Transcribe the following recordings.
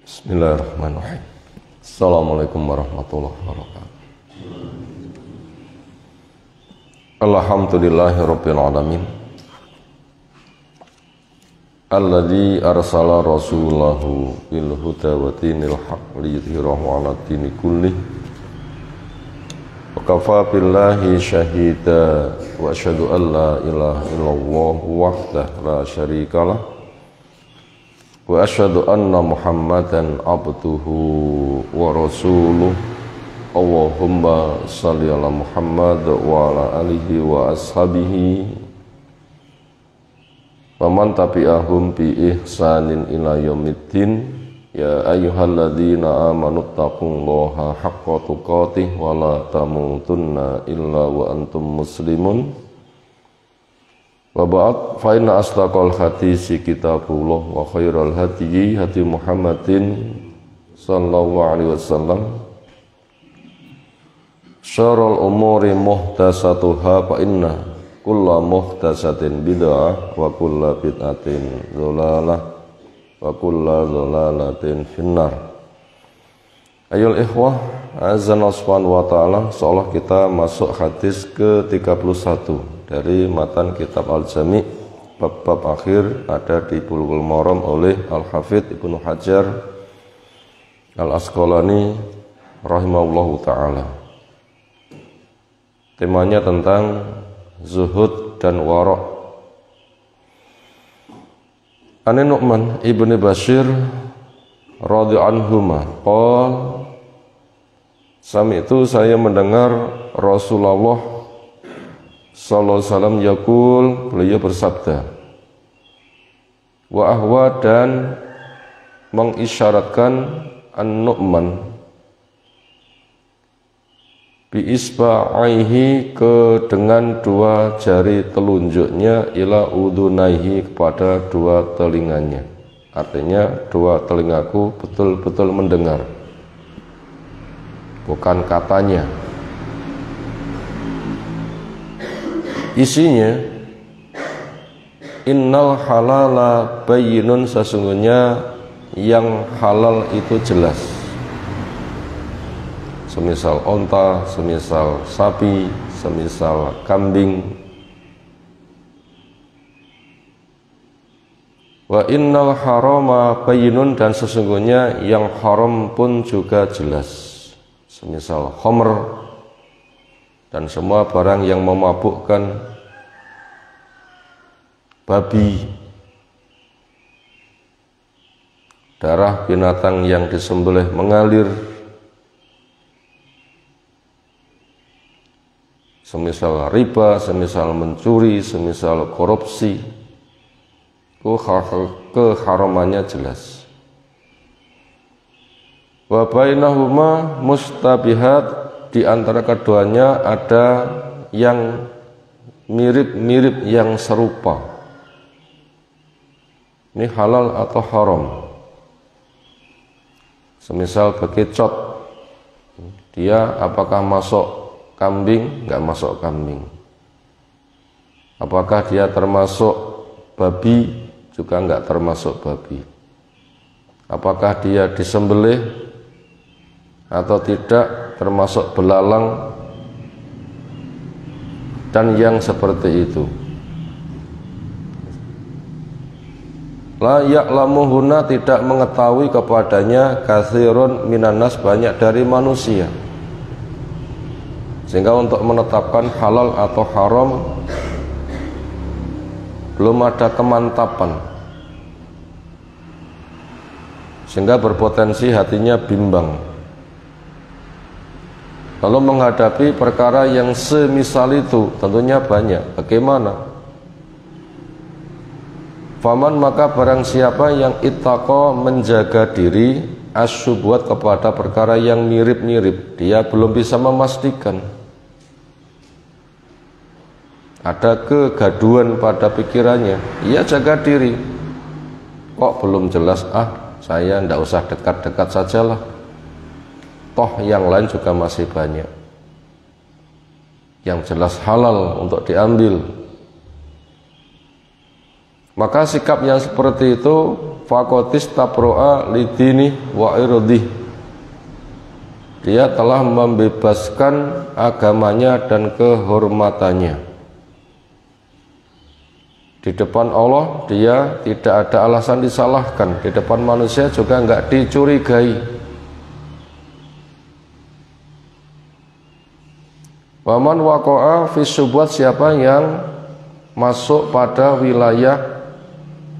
Bismillahirrahmanirrahim. Assalamualaikum warahmatullahi wabarakatuh. Alhamdulillahirabbil alamin. Alladzi arsala rasulahu bil huda wa dinil haqq liyudhhirahu 'ala dini kullih. Wa kafa billahi syahida wa asyhadu an la ilaha illallah wahdahu la syarikalah. Wa asyhadu anna Muhammadan abduhu wa rasuluh. Allahumma shalli ala Muhammad wa ala alihi wa ashabihi wa man tabi'ahum bi ihsanin ila yaumiddin. Ya ayyuhalladzina amanu taqullaha haqqa tuqatih wa la tamutunna illa wa antum muslimun. Wa ba'd, fa inna asdaqal hadisi kitabullah wa khairal hadyi hadi Muhammadin sallallahu alaihi wasallam. Syarrul umuri muhdatsatuha fa inna kulla muhdatsatin bid'ah wa kulla bid'atin dhalalah wa kulla dhalalatin finnar. Ayol ikhwah, azan subhanahu wa ta'ala, seolah kita masuk hadis ke-31 dari matan kitab Al-Jami', bab-bab akhir ada di Bulughul Maram oleh Al-Hafidz Ibnu Hajar Al-Asqalani rahimahullahu ta'ala. Temanya tentang zuhud dan wara'. An Nu'man ibni Bashir radhiyallahu anhuma qala, sami'tu, saya mendengar Rasulullah sallallahu alaihi wasallam yaqul, beliau bersabda, wa ahwa, dan mengisyaratkan An-Nu'man bi isba'ihi, dengan dua jari telunjuknya, ila udunaihi, kepada dua telinganya. Artinya dua telingaku betul-betul mendengar, bukan katanya. Isinya, innal halala bayyinun, sesungguhnya yang halal itu jelas. Semisal onta, semisal sapi, semisal kambing. Wa innal harama bayyinun, dan sesungguhnya yang haram pun juga jelas. Semisal khamr dan semua barang yang memabukkan, babi, darah binatang yang disembelih mengalir, semisal riba, semisal mencuri, semisal korupsi, keharamannya jelas. Wa bainahuma mustabihat, di antara keduanya ada yang mirip-mirip, yang serupa. Ini halal atau haram. Semisal bekicot, dia apakah masuk kambing? Enggak masuk kambing. Apakah dia termasuk babi? Juga enggak termasuk babi. Apakah dia disembelih atau tidak? Termasuk belalang dan yang seperti itu. La ya'lamuhuna, tidak mengetahui kepadanya, katsirun minanas, banyak dari manusia. Sehingga untuk menetapkan halal atau haram belum ada kemantapan, sehingga berpotensi hatinya bimbang. Kalau menghadapi perkara yang semisal itu, tentunya banyak. Bagaimana? Faman, maka barang siapa yang ittaqa, menjaga diri, asyubhat, kepada perkara yang mirip-mirip, dia belum bisa memastikan. Ada kegaduhan pada pikirannya, ia jaga diri. Kok belum jelas, saya ndak usah dekat-dekat sajalah, toh yang lain juga masih banyak yang jelas halal untuk diambil. Maka sikap yang seperti itu, faqatis tapro'a lidini wa irdih. Dia telah membebaskan agamanya dan kehormatannya. Di depan Allah dia tidak ada alasan disalahkan, di depan manusia juga enggak dicurigai. Waman waqa'a fi syubhat, siapa yang masuk pada wilayah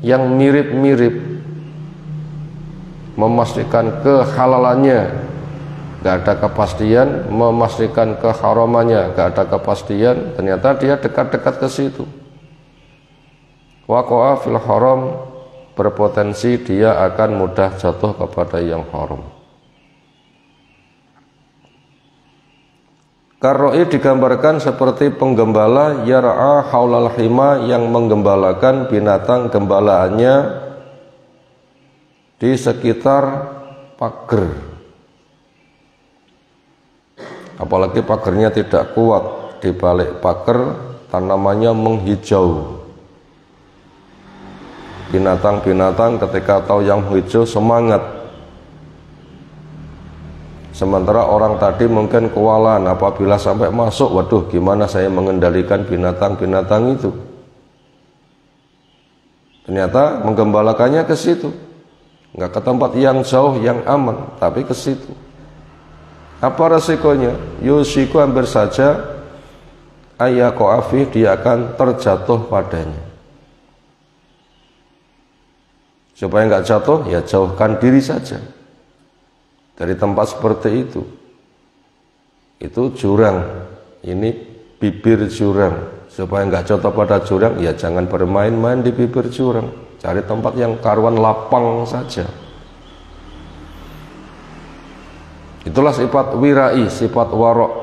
yang mirip-mirip, memastikan kehalalannya gak ada kepastian, memastikan keharamannya gak ada kepastian, ternyata dia dekat-dekat ke situ. Waqa'a fil haram, berpotensi dia akan mudah jatuh kepada yang haram. Karroi digambarkan seperti penggembala yar'a haulal hima, yang menggembalakan binatang gembalaannya di sekitar pagar. Apalagi pagarnya tidak kuat, di balik pagar tanamannya menghijau. Binatang-binatang ketika tahu yang hijau semangat. Sementara orang tadi mungkin kewalahan, apabila sampai masuk, waduh gimana saya mengendalikan binatang-binatang itu. Ternyata menggembalakannya ke situ, nggak ke tempat yang jauh yang aman, tapi ke situ. Apa resikonya? Yusiku hampir saja ayakoafi, dia akan terjatuh padanya. Supaya nggak jatuh, ya jauhkan diri saja dari tempat seperti itu. Itu jurang, ini bibir jurang. Supaya nggak jatuh pada jurang, ya jangan bermain-main di bibir jurang. Cari tempat yang karuan lapang saja. Itulah sifat wirai, sifat warok.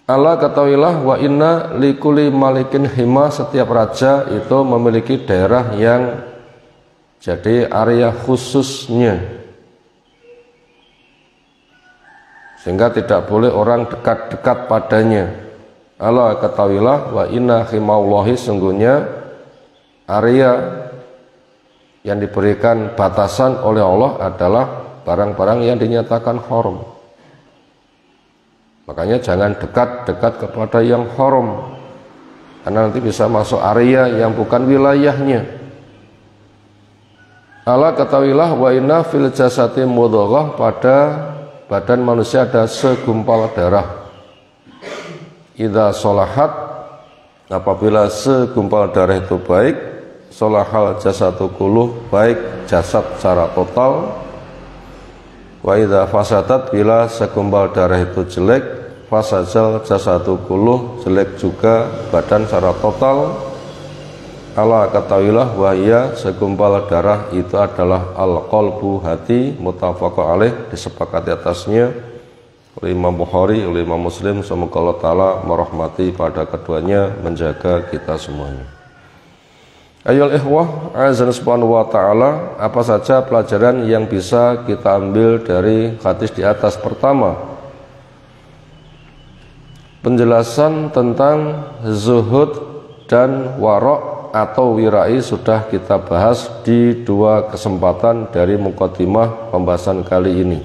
Allah ketahuilah, wa inna likuli malikin hima, setiap raja itu memiliki daerah yang jadi area khususnya, sehingga tidak boleh orang dekat-dekat padanya. Allah ketahuilah, wa inna himaullahi, sungguhnya area yang diberikan batasan oleh Allah adalah barang-barang yang dinyatakan haram. Makanya jangan dekat-dekat kepada yang haram, karena nanti bisa masuk area yang bukan wilayahnya. Allah ketahuilah, wa inna fil jasati mudghah, pada badan manusia ada segumpal darah. Idza sholahat, apabila segumpal darah itu baik, sholahal jasadu kulluh, baik jasad secara total. Wa idza fasadat, bila segumpal darah itu jelek, fasajal jasadu kulluh, jelek juga badan secara total. Allah ketahuilah, wahya, segumpal darah itu adalah al-qalbu, hati, muttafaqun alaih, disepakati atasnya oleh Imam Bukhari, oleh Imam Muslim. Semoga Allah Ta'ala merahmati pada keduanya, menjaga kita semuanya. Ayyuhal ikhwah, azan subhanahu wa ta'ala, apa saja pelajaran yang bisa kita ambil dari hadis di atas? Pertama, penjelasan tentang zuhud dan warok atau wirai sudah kita bahas di dua kesempatan dari muqaddimah pembahasan kali ini.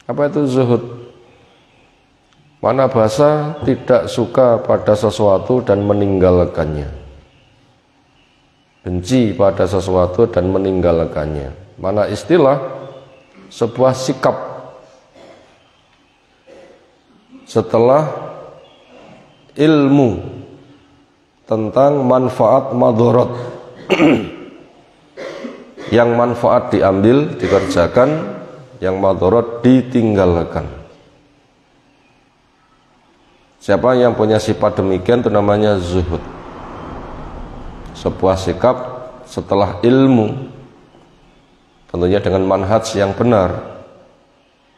Apa itu zuhud? Mana bahasa tidak suka pada sesuatu dan meninggalkannya, benci pada sesuatu dan meninggalkannya. Mana istilah sebuah sikap setelah ilmu tentang manfaat madharat yang manfaat diambil, dikerjakan, yang madharat ditinggalkan. Siapa yang punya sifat demikian itu namanya zuhud. Sebuah sikap setelah ilmu, tentunya dengan manhaj yang benar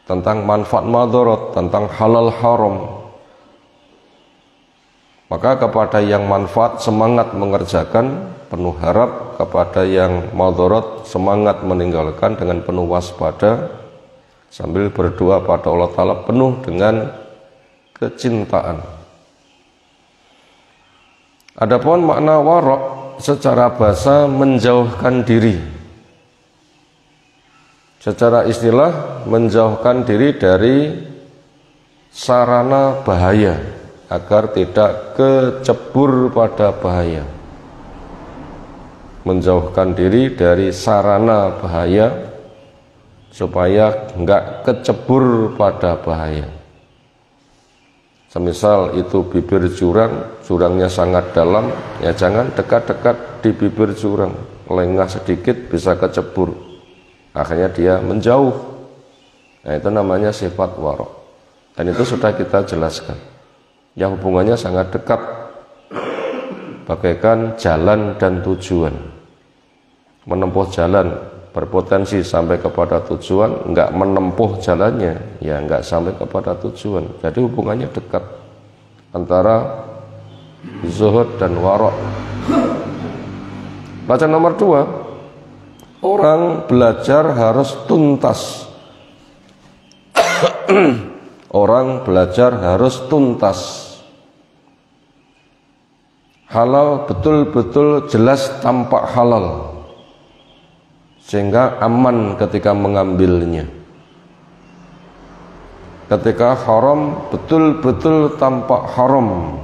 tentang manfaat madharat, tentang halal haram. Maka kepada yang manfaat semangat mengerjakan, penuh harap. Kepada yang madharat semangat meninggalkan dengan penuh waspada, sambil berdoa pada Allah Ta'ala penuh dengan kecintaan. Adapun makna warok, secara bahasa menjauhkan diri, secara istilah menjauhkan diri dari sarana bahaya agar tidak kecebur pada bahaya. Menjauhkan diri dari sarana bahaya supaya enggak kecebur pada bahaya. Semisal itu bibir jurang, jurangnya sangat dalam, ya jangan dekat-dekat di bibir jurang, lengah sedikit bisa kecebur, akhirnya dia menjauh. Nah, itu namanya sifat warok, dan itu sudah kita jelaskan, yang hubungannya sangat dekat, bagaikan jalan dan tujuan. Menempuh jalan berpotensi sampai kepada tujuan, enggak menempuh jalannya, ya enggak sampai kepada tujuan. Jadi hubungannya dekat antara zuhud dan warok. Bacaan nomor 2, orang belajar harus tuntas. Orang belajar harus tuntas. Halal betul-betul jelas tampak halal, sehingga aman ketika mengambilnya. Ketika haram betul-betul tampak haram,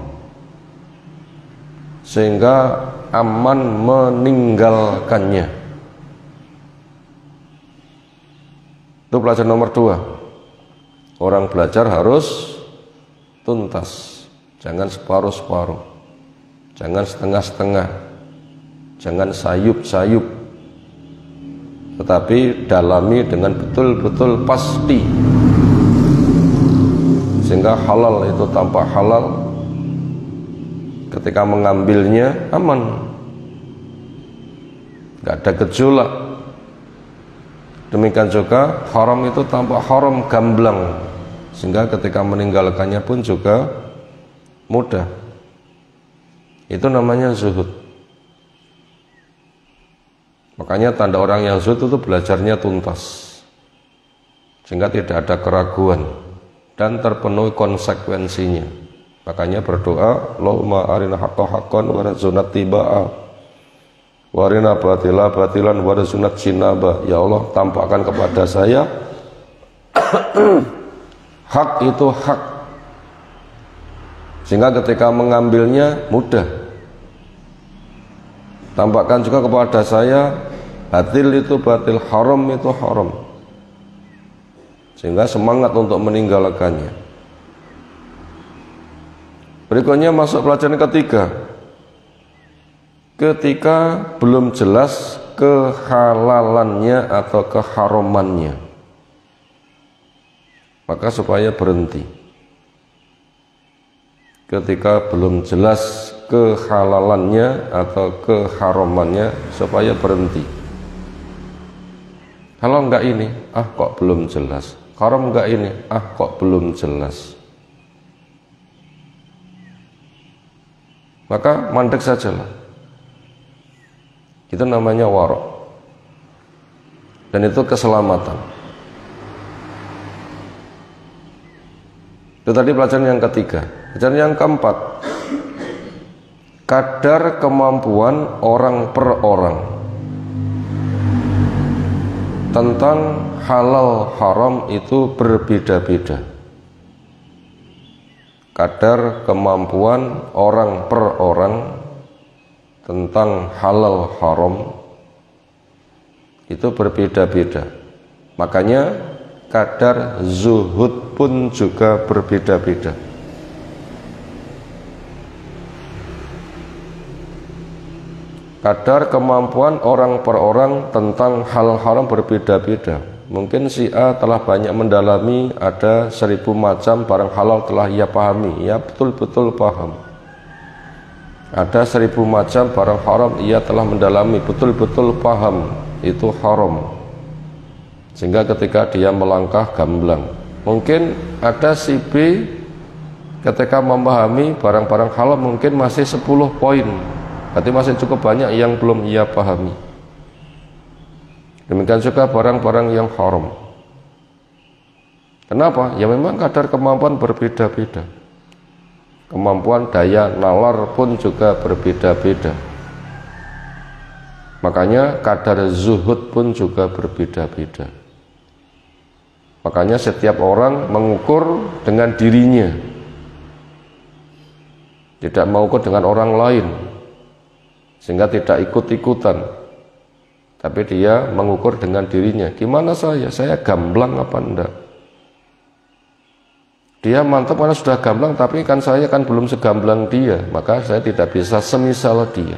sehingga aman meninggalkannya. Itu pelajaran nomor 2. Orang belajar harus tuntas, jangan separuh-separuh, jangan setengah-setengah, jangan sayup-sayup, tetapi dalami dengan betul-betul pasti, sehingga halal itu tampak halal, ketika mengambilnya aman, nggak ada gejolak. Demikian juga haram itu tampak haram gamblang, sehingga ketika meninggalkannya pun juga mudah. Itu namanya zuhud. Makanya tanda orang yang zuhud itu belajarnya tuntas, sehingga tidak ada keraguan dan terpenuhi konsekuensinya. Makanya berdoa, Allahumma arina haqqa haqqan warzuqna tibaa, warina batila batilan warzuqna jinaba. Ya Allah, tampakkan kepada saya hak itu hak, sehingga ketika mengambilnya mudah. Tampakkan juga kepada saya batil itu batil, haram itu haram, sehingga semangat untuk meninggalkannya. Berikutnya masuk pelajaran ketiga. Ketika belum jelas kehalalannya atau keharamannya, maka supaya berhenti. Ketika belum jelas kehalalannya atau keharamannya, supaya berhenti. Kalau enggak ini, kok belum jelas. Haram enggak ini, kok belum jelas. Maka mandek sajalah. Itu namanya warok, dan itu keselamatan. Itu tadi pelajaran yang ketiga. Pelajaran yang keempat, kadar kemampuan orang per orang tentang halal haram itu berbeda-beda. Kadar kemampuan orang per orang tentang halal haram itu berbeda-beda. Makanya kadar zuhud pun juga berbeda-beda. Kadar kemampuan orang per orang tentang hal haram berbeda-beda. Mungkin si A telah banyak mendalami, ada 1000 macam barang halal telah ia pahami, ia betul-betul paham. Ada 1000 macam barang haram ia telah mendalami, betul-betul paham itu haram, sehingga ketika dia melangkah gamblang. Mungkin ada si B ketika memahami barang-barang halal mungkin masih 10 poin, berarti masih cukup banyak yang belum ia pahami. Demikian juga barang-barang yang haram. Kenapa? Ya memang kadar kemampuan berbeda-beda. Kemampuan daya nalar pun juga berbeda-beda. Makanya kadar zuhud pun juga berbeda-beda. Makanya setiap orang mengukur dengan dirinya, tidak mengukur dengan orang lain, sehingga tidak ikut-ikutan. Tapi dia mengukur dengan dirinya. Gimana saya gamblang apa enggak? Dia mantap karena sudah gamblang, tapi kan saya kan belum segamblang dia, maka saya tidak bisa semisal dia.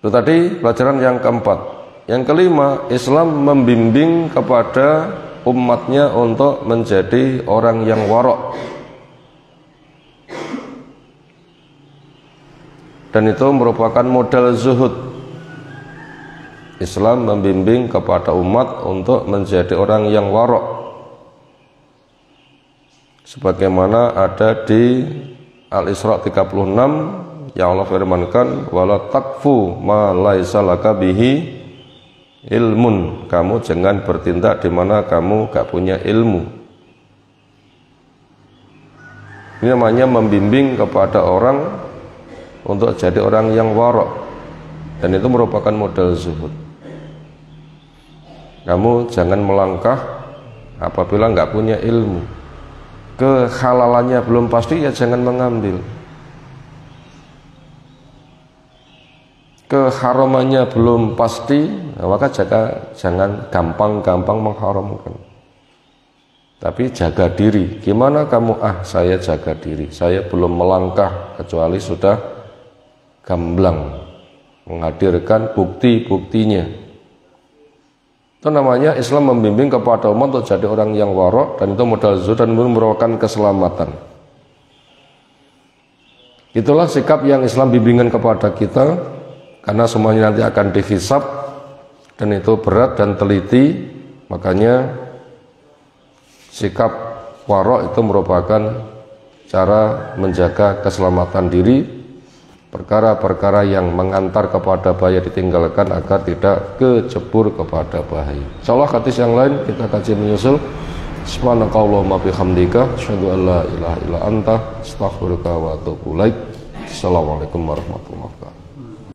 Itu tadi pelajaran yang keempat. Yang kelima, Islam membimbing kepada umatnya untuk menjadi orang yang warok. Dan itu merupakan modal zuhud. Islam membimbing kepada umat untuk menjadi orang yang warok. Sebagaimana ada di Al-Isra 36 yang Allah firmankan, wala takfu ma laisa laka bihi ilmun, kamu jangan bertindak di mana kamu gak punya ilmu. Ini namanya membimbing kepada orang untuk jadi orang yang warok, dan itu merupakan modal zuhud. Kamu jangan melangkah apabila gak punya ilmu. Kehalalannya belum pasti, ya jangan mengambil. Keharamannya belum pasti, maka jangan gampang-gampang mengharamkan. Tapi jaga diri. Gimana kamu? Saya jaga diri, saya belum melangkah kecuali sudah gamblang, menghadirkan bukti-buktinya. Itu namanya Islam membimbing kepada umat untuk jadi orang yang warok, dan itu modal zuhud dan merupakan keselamatan. Itulah sikap yang Islam bimbingan kepada kita. Karena semuanya nanti akan dihisab, dan itu berat dan teliti. Makanya sikap warok itu merupakan cara menjaga keselamatan diri, perkara-perkara yang mengantar kepada bahaya ditinggalkan agar tidak kecebur kepada bahaya. Insyaallah hadis yang lain kita kaji menyusul. Subhanakallahumma bihamdika asyhadu an la ilaha illa anta astaghfiruka wa atubu ilaik. Assalamualaikum warahmatullahi wabarakatuh.